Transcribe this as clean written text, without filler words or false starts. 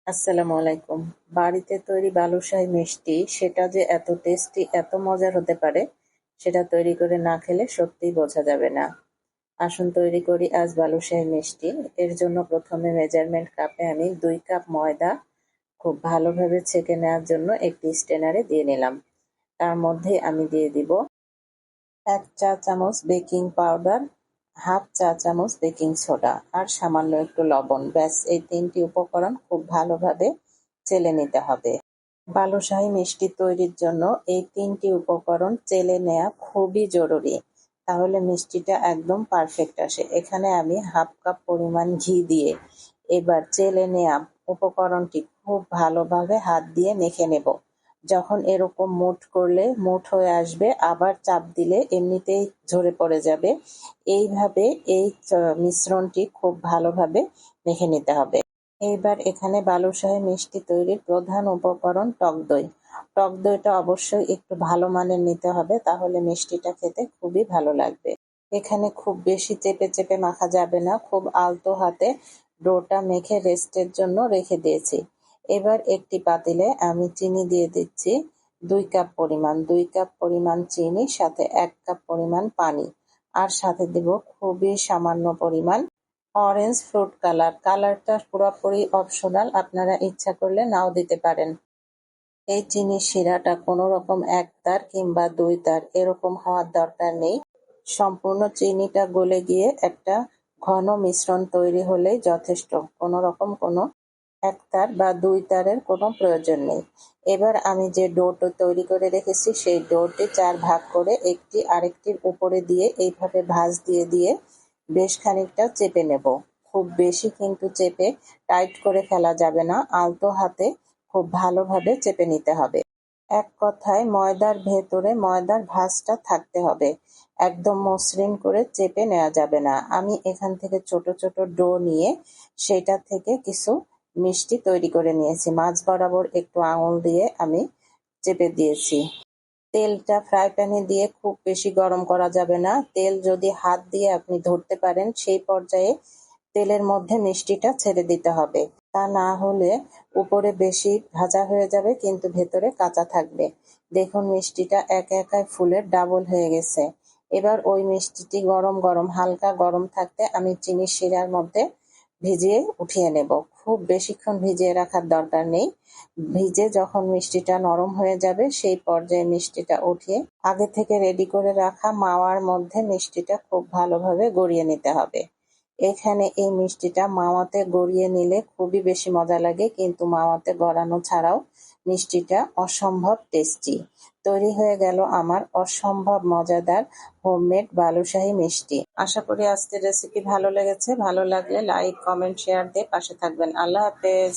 আসসালামু আলাইকুম। বাড়িতে তৈরি বালুশাহী মিষ্টি সেটা যে এত টেস্টি, এত মজার হতে পারে সেটা তৈরি করে না খেলে সত্যিই বোঝা যাবে না। আসুন তৈরি করি আজ বালুশাহী মিষ্টি। এর জন্য প্রথমে মেজারমেন্ট কাপে আমি ২ কাপ ময়দা খুব ভালোভাবে ছেঁকে নেওয়ার জন্য একটি স্ট্রেনারে দিয়ে নিলাম। তার মধ্যে আমি দিয়ে দিব ১ চা চামচ বেকিং পাউডার, হাফ চা চামচ বেকিং সোডা আর সামান্য একটু লবণ। ব্যাস এই ৩টি উপকরণ খুব ভালোভাবে চেলে নিতে হবে। বালুশাহী মিষ্টি তৈরির জন্য এই ৩টি উপকরণ চেলে নেয়া খুবই জরুরি। তাহলে মিষ্টিটা একদম পারফেক্ট আসে। এখানে আমি হাফ কাপ পরিমাণ ঘি দিয়ে এবার চেলে নেয়া উপকরণটি খুব ভালোভাবে হাত দিয়ে মেখে নেব। যখন এরকম মুঠ করলে মুঠ হয়ে আসবে, আবার চাপ দিলে এমনিতেই ঝরে পড়ে যাবে। এইভাবে এই মিশ্রণটি খুব ভালোভাবে মেখে নিতে হবে। এইবার এখানে বালুশাহী মিষ্টি তৈরির প্রধান উপকরণ টক দই। টক দইটা অবশ্যই একটু ভালো মানের নিতে হবে, তাহলে মিষ্টিটা খেতে খুবই ভালো লাগবে। এখানে খুব বেশি চেপে চেপে মাখা যাবে না, খুব আলতো হাতে ডোটা মেখে রেস্টের জন্য রেখে দিয়েছি। এবার একটি পাতিলে আমি চিনি দিয়ে দিচ্ছি ২ কাপ পরিমাণ। ২ কাপ পরিমাণ চিনি, সাথে ১ কাপ পরিমাণ পানি আর সাথে দিব খুবই সামান্য পরিমাণ অরেঞ্জ ফুড কালার। কালারটা পুরোপুরি অপশনাল, আপনারা ইচ্ছা করলে নাও দিতে পারেন। এই চিনির শিরাটা কোনো রকম একতার কিংবা দুই তার এরকম হওয়ার দরকার নেই। সম্পূর্ণ চিনিটা গলে গিয়ে একটা ঘন মিশ্রণ তৈরি হলেই যথেষ্ট। কোনো রকম কোনো একতার বা দুই তারের কোনো প্রয়োজন নেই। এবার আমি যে ডোটা তৈরি করে রেখেছি সেই ডোটি ৪ ভাগ করে একটি আরেকটির উপরে দিয়ে এইভাবে ভাঁজ দিয়ে দিয়ে বেশ খানিকটা চেপে নেব। খুব বেশি কিন্তু চেপে টাইট করে ফেলা যাবে না, আলতো হাতে খুব ভালোভাবে চেপে নিতে হবে। এক কথায় ময়দার ভেতরে ময়দার ভাঁজটা থাকতে হবে, একদম মসৃণ করে চেপে নেওয়া যাবে না। আমি এখান থেকে ছোট ছোট ডো নিয়ে সেটা থেকে কিছু মিষ্টি তৈরি করে নিয়েছি। মাঝ বরাবর একটু আঙুল দিয়ে আমি চেপে দিয়েছি। তেলটা ফ্রাই প্যানে দিয়ে খুব বেশি গরম করা যাবে না। তেল যদি হাত দিয়ে আপনি ধরতে পারেন সেই পর্যায়ে তেলের মধ্যে মিষ্টিটা ছেড়ে দিতে হবে। তা না হলে উপরে বেশি ভাজা হয়ে যাবে কিন্তু ভেতরে কাঁচা থাকবে। দেখুন মিষ্টিটা একা একাই ফুলের ডাবল হয়ে গেছে। এবার ওই মিষ্টিটি গরম গরম হালকা গরম থাকতে আমি চিনির শিরার মধ্যে ভিজিয়ে উঠিয়ে নেব। খুব বেশিক্ষণ ভিজিয়ে রাখার দরকার নেই। ভিজে যখন মিষ্টিটা নরম হয়ে যাবে সেই পর্যায়ে মিষ্টিটা উঠিয়ে আগে থেকে রেডি করে রাখা মাওয়ার মধ্যে মিষ্টিটা খুব ভালোভাবে গড়িয়ে নিতে হবে। এখানে এই মিষ্টিটা মাওয়াতে গড়িয়ে নিলে খুবই বেশি মজা লাগে, কিন্তু মাওয়াতে গড়ানো ছাড়াও মিষ্টিটা অসম্ভব টেস্টি। তৈরি হয়ে গেল আমার অসম্ভব মজাদার হোমমেড বালুশাহী মিষ্টি। আশা করি আজকের রেসিপি ভালো লেগেছে। ভালো লাগলে লাইক, কমেন্ট, শেয়ার দিয়ে পাশে থাকবেন। আল্লাহ হাফেজ।